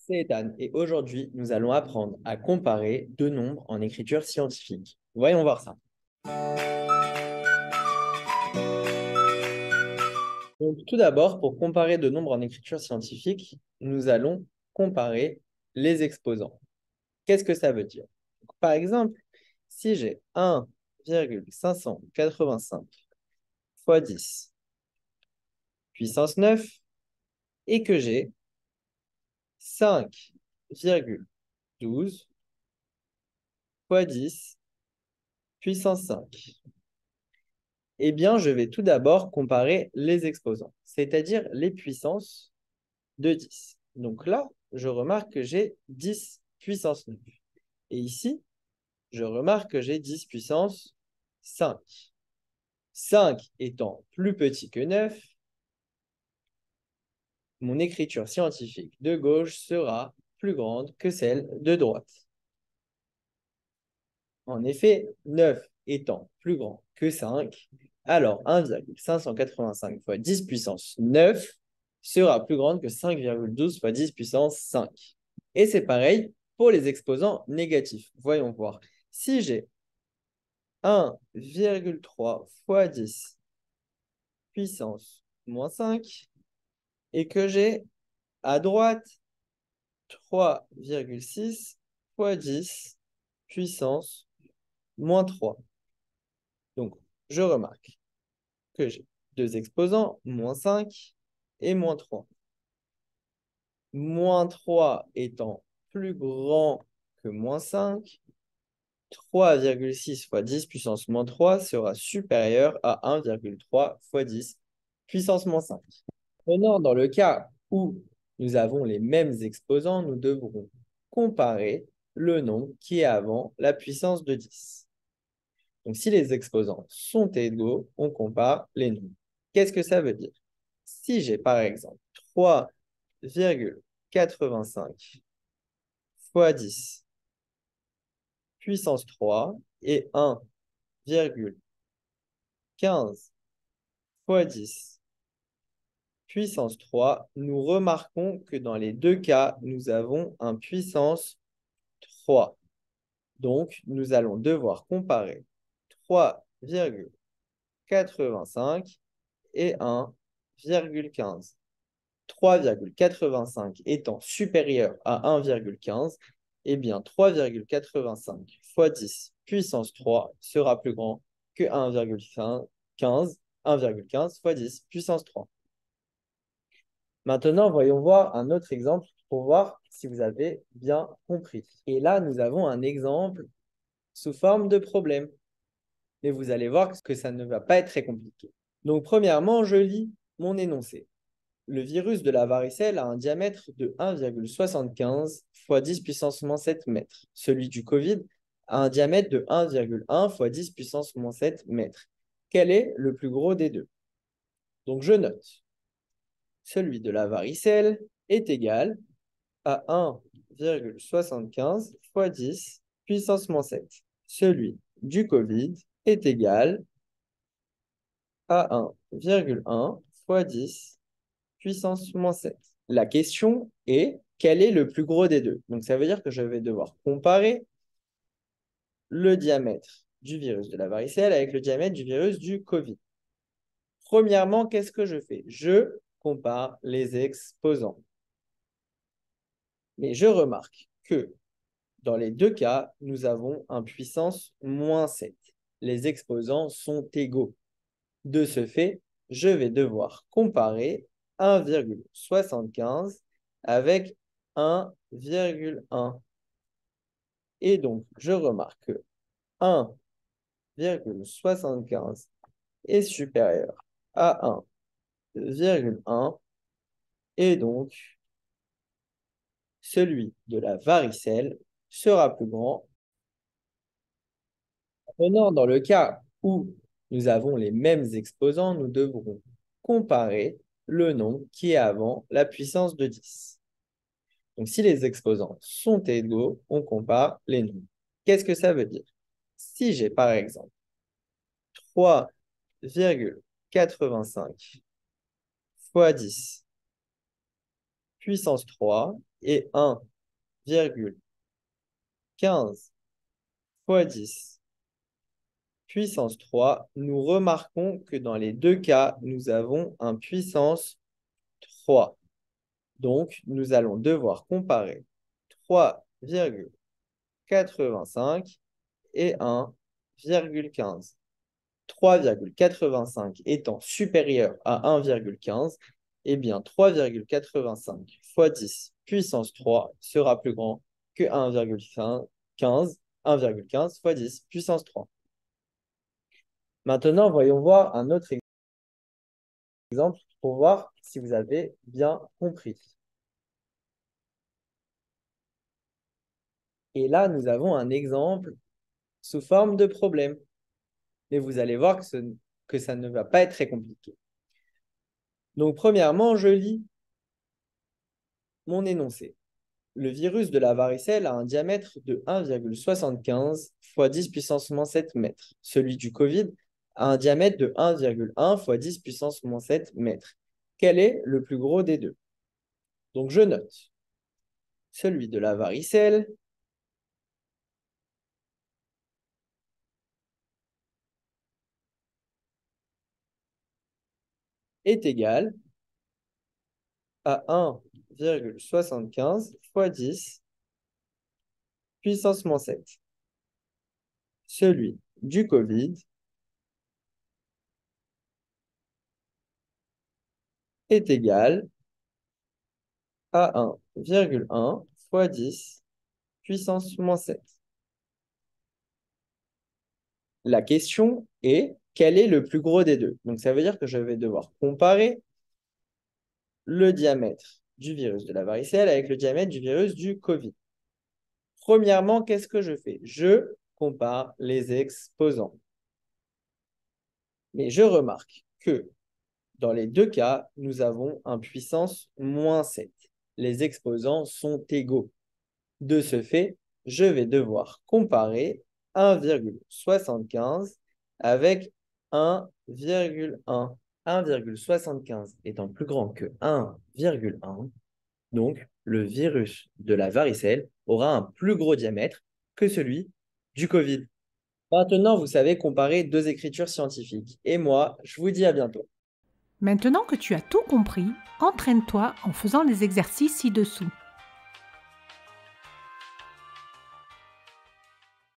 C'est Ethan et aujourd'hui, nous allons apprendre à comparer deux nombres en écriture scientifique. Voyons voir ça. Donc, tout d'abord, pour comparer deux nombres en écriture scientifique, nous allons comparer les exposants. Qu'est-ce que ça veut dire? Par exemple, si j'ai 1,585 fois 10 puissance 9 et que j'ai 5,12 fois 10 puissance 5. Eh bien, je vais tout d'abord comparer les exposants, c'est-à-dire les puissances de 10. Donc là, je remarque que j'ai 10 puissance 9. Et ici, je remarque que j'ai 10 puissance 5. 5 étant plus petit que 9, mon écriture scientifique de gauche sera plus grande que celle de droite. En effet, 9 étant plus grand que 5, alors 1,585 fois 10 puissance 9 sera plus grande que 5,12 fois 10 puissance 5. Et c'est pareil pour les exposants négatifs. Voyons voir. Si j'ai 1,3 fois 10 puissance moins 5 et que j'ai à droite 3,6 fois 10 puissance moins 3. Donc, je remarque que j'ai deux exposants, moins 5 et moins 3. Moins 3 étant plus grand que moins 5, 3,6 fois 10 puissance moins 3 sera supérieur à 1,3 fois 10 puissance moins 5. Maintenant, dans le cas où nous avons les mêmes exposants, nous devrons comparer le nombre qui est avant la puissance de 10. Donc, si les exposants sont égaux, on compare les nombres. Qu'est-ce que ça veut dire? Si j'ai par exemple 3,85 fois 10 puissance 3 et 1,15 fois 10 puissance 3, nous remarquons que dans les deux cas, nous avons un puissance 3. Donc, nous allons devoir comparer 3,85 et 1,15. 3,85 étant supérieur à 1,15, eh bien 3,85 fois 10 puissance 3 sera plus grand que 1,15 fois 10 puissance 3. Maintenant, voyons voir un autre exemple pour voir si vous avez bien compris. Et là, nous avons un exemple sous forme de problème. Mais vous allez voir que ça ne va pas être très compliqué. Donc, premièrement, je lis mon énoncé. Le virus de la varicelle a un diamètre de 1,75 fois 10 puissance moins 7 mètres. Celui du Covid a un diamètre de 1,1 fois 10 puissance moins 7 mètres. Quel est le plus gros des deux? Donc, je note. Celui de la varicelle est égal à 1,75 fois 10 puissance moins 7. Celui du Covid est égal à 1,1 fois 10 puissance moins 7. La question est, quel est le plus gros des deux? Donc, ça veut dire que je vais devoir comparer le diamètre du virus de la varicelle avec le diamètre du virus du Covid. Premièrement, qu'est-ce que je fais? Je compare les exposants. Mais je remarque que dans les deux cas, nous avons un puissance moins 7. Les exposants sont égaux. De ce fait, je vais devoir comparer 1,75 avec 1,1. Et donc, je remarque que 1,75 est supérieur à 1,1 et donc celui de la varicelle sera plus grand. Maintenant, dans le cas où nous avons les mêmes exposants, nous devrons comparer le nombre qui est avant la puissance de 10. Donc, si les exposants sont égaux, on compare les nombres. Qu'est-ce que ça veut dire? Si j'ai par exemple 3,85 fois 10 puissance 3 et 1,15 fois 10 puissance 3, nous remarquons que dans les deux cas, nous avons un puissance 3. Donc, nous allons devoir comparer 3,85 et 1,15. 3,85 étant supérieur à 1,15, eh bien 3,85 fois 10 puissance 3 sera plus grand que 1,15 fois 10 puissance 3. Maintenant, voyons voir un autre exemple pour voir si vous avez bien compris. Et là, nous avons un exemple sous forme de problème. Mais vous allez voir que ça ne va pas être très compliqué. Donc, premièrement, je lis mon énoncé. Le virus de la varicelle a un diamètre de 1,75 fois 10 puissance moins 7 mètres. Celui du Covid a un diamètre de 1,1 fois 10 puissance moins 7 mètres. Quel est le plus gros des deux? Donc, je note. Celui de la varicelle est égal à 1,75 fois 10 puissance moins 7. Celui du Covid est égal à 1,1 fois 10 puissance moins 7. La question est, quel est le plus gros des deux? Donc, ça veut dire que je vais devoir comparer le diamètre du virus de la varicelle avec le diamètre du virus du Covid. Premièrement, qu'est-ce que je fais? Je compare les exposants. Mais je remarque que dans les deux cas, nous avons un puissance moins 7. Les exposants sont égaux. De ce fait, je vais devoir comparer 1,75 avec 1,1. 1,75 étant plus grand que 1,1, donc le virus de la varicelle aura un plus gros diamètre que celui du Covid. Maintenant, vous savez comparer deux écritures scientifiques. Et moi, je vous dis à bientôt. Maintenant que tu as tout compris, entraîne-toi en faisant les exercices ci-dessous.